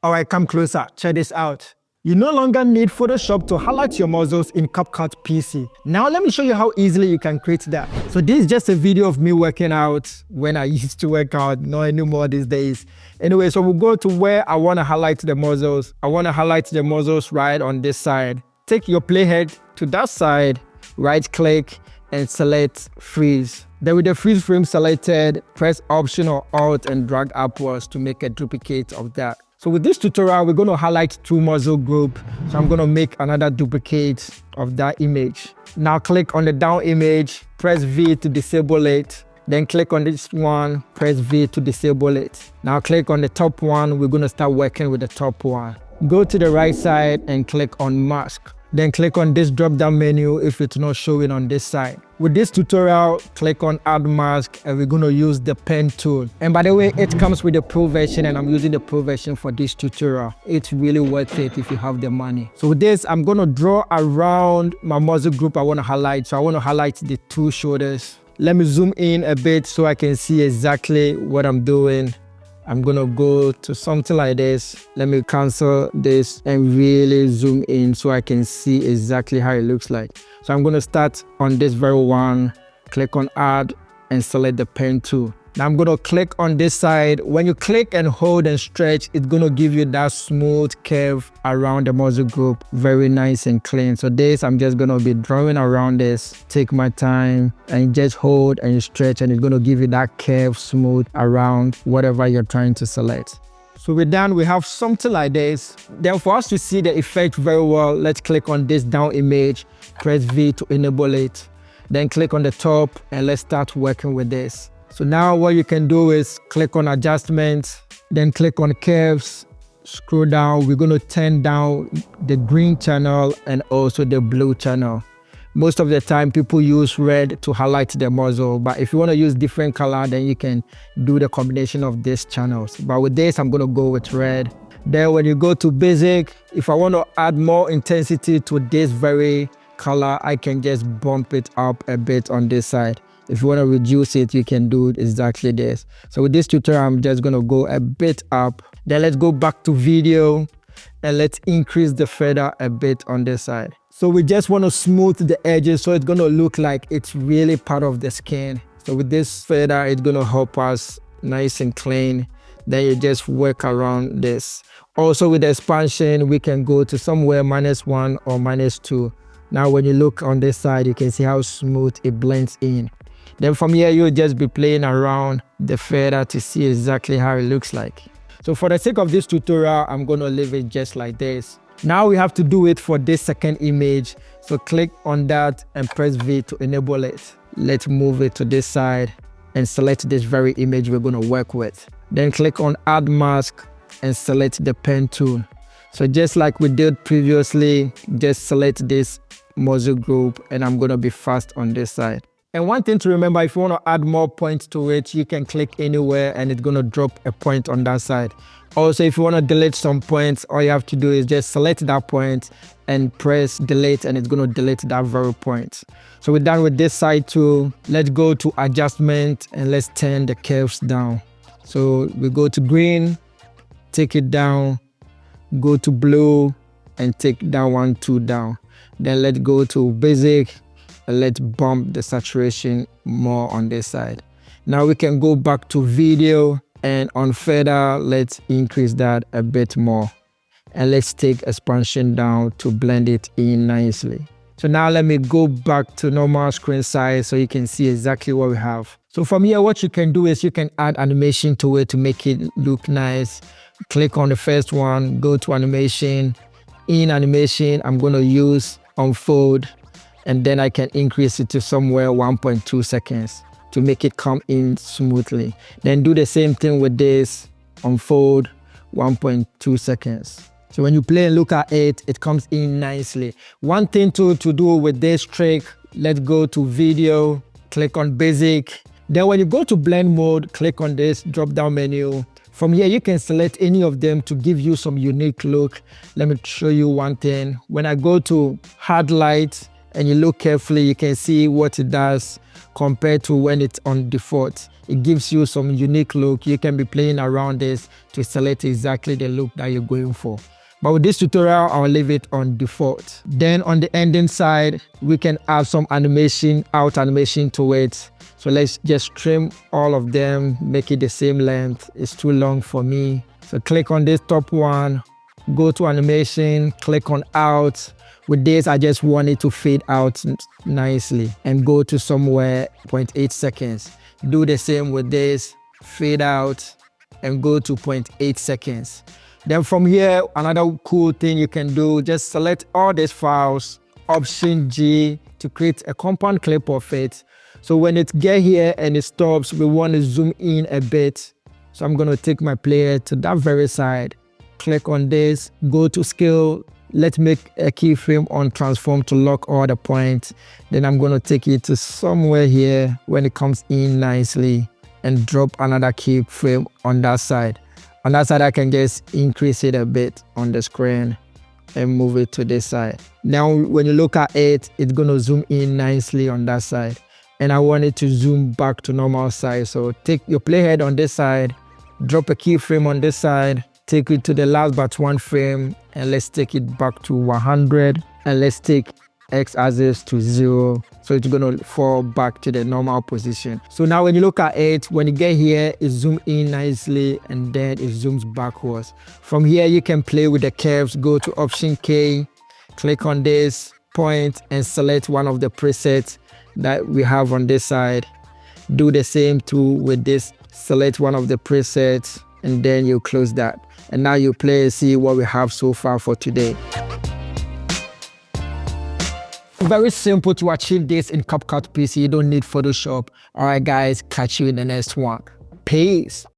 All right, come closer. Check this out. You no longer need Photoshop to highlight your muscles in CapCut PC. Now let me show you how easily you can create that. So this is just a video of me working out when I used to work out, not anymore these days. Anyway, so we'll go to where I want to highlight the muscles. I want to highlight the muscles right on this side. Take your playhead to that side, right click and select freeze. Then with the freeze frame selected, press Option or Alt and drag upwards to make a duplicate of that. So with this tutorial, we're going to highlight two muscle groups. So I'm going to make another duplicate of that image. Now click on the down image, press V to disable it. Then click on this one, press V to disable it. Now click on the top one. We're going to start working with the top one. Go to the right side and click on mask. Then click on this drop-down menu if it's not showing on this side. With this tutorial, click on Add Mask and we're going to use the pen tool. And by the way, it comes with the Pro version and I'm using the Pro version for this tutorial. It's really worth it if you have the money. So with this, I'm going to draw around my muscle group I want to highlight. So I want to highlight the two shoulders. Let me zoom in a bit so I can see exactly what I'm doing. I'm gonna go to something like this. Let me cancel this and really zoom in so I can see exactly how it looks like. So I'm gonna start on this very one, click on Add and select the pen tool. Now I'm gonna click on this side. When you click and hold and stretch, it's gonna give you that smooth curve around the muscle group. Very nice and clean. So this, I'm just gonna be drawing around this. Take my time and just hold and stretch and it's gonna give you that curve smooth around whatever you're trying to select. So we're done, we have something like this. Then for us to see the effect very well, let's click on this down image, press V to enable it. Then click on the top and let's start working with this. So now what you can do is click on adjustments, then click on curves, scroll down. We're going to turn down the green channel and also the blue channel. Most of the time people use red to highlight the muzzle, but if you want to use different color, then you can do the combination of these channels. But with this, I'm going to go with red. Then when you go to basic, if I want to add more intensity to this very color, I can just bump it up a bit on this side. If you want to reduce it, you can do exactly this. So with this tutorial, I'm just going to go a bit up. Then let's go back to video and let's increase the feather a bit on this side. So we just want to smooth the edges so it's going to look like it's really part of the skin. So with this feather, it's going to help us nice and clean. Then you just work around this. Also with the expansion, we can go to somewhere -1 or -2. Now when you look on this side, you can see how smooth it blends in. Then from here, you'll just be playing around the feather to see exactly how it looks like. So for the sake of this tutorial, I'm going to leave it just like this. Now we have to do it for this second image. So click on that and press V to enable it. Let's move it to this side and select this very image we're going to work with. Then click on Add Mask and select the pen tool. So just like we did previously, just select this muscle group and I'm going to be fast on this side. And one thing to remember, if you want to add more points to it, you can click anywhere and it's going to drop a point on that side. Also, if you want to delete some points, all you have to do is just select that point and press delete and it's going to delete that very point. So we're done with this side too. Let's go to adjustment and let's turn the curves down. So we go to green, take it down, go to blue and take that one too down. Then let's go to basic. Let's bump the saturation more on this side. Now we can go back to video and on feather, let's increase that a bit more. And let's take expansion down to blend it in nicely. So now let me go back to normal screen size so you can see exactly what we have. So from here, what you can do is you can add animation to it to make it look nice. Click on the first one, go to animation. In animation, I'm going to use unfold. And then I can increase it to somewhere 1.2 seconds to make it come in smoothly. Then do the same thing with this, unfold 1.2 seconds. So when you play and look at it, it comes in nicely. One thing to do with this trick, let's go to video, click on basic. Then when you go to blend mode, click on this drop down menu. From here, you can select any of them to give you some unique look. Let me show you one thing. When I go to hard light, and you look carefully, you can see what it does compared to when it's on default. It gives you some unique look. You can be playing around this to select exactly the look that you're going for. But with this tutorial, I'll leave it on default. Then on the ending side, we can add some out animation to it. So let's just trim all of them, make it the same length. It's too long for me. So click on this top one, go to animation, click on out. With this, I just want it to fade out nicely and go to somewhere 0.8 seconds. Do the same with this, fade out and go to 0.8 seconds. Then from here, another cool thing you can do, just select all these files, Option G to create a compound clip of it. So when it gets here and it stops, we want to zoom in a bit. So I'm going to take my player to that very side, click on this, go to scale. Let's make a keyframe on transform to lock all the points. Then I'm going to take it to somewhere here when it comes in nicely and drop another keyframe on that side. On that side, I can just increase it a bit on the screen and move it to this side. Now, when you look at it, it's going to zoom in nicely on that side. And I want it to zoom back to normal size. So take your playhead on this side, drop a keyframe on this side, take it to the last but one frame, and let's take it back to 100. And let's take x-axis to 0. So it's going to fall back to the normal position. So now when you look at it, when you get here, it zooms in nicely and then it zooms backwards. From here, you can play with the curves. Go to Option K, click on this point and select one of the presets that we have on this side. Do the same too with this. Select one of the presets and then you close that. And now you play and see what we have so far for today. Very simple to achieve this in CapCut PC. You don't need Photoshop. All right, guys, catch you in the next one. Peace.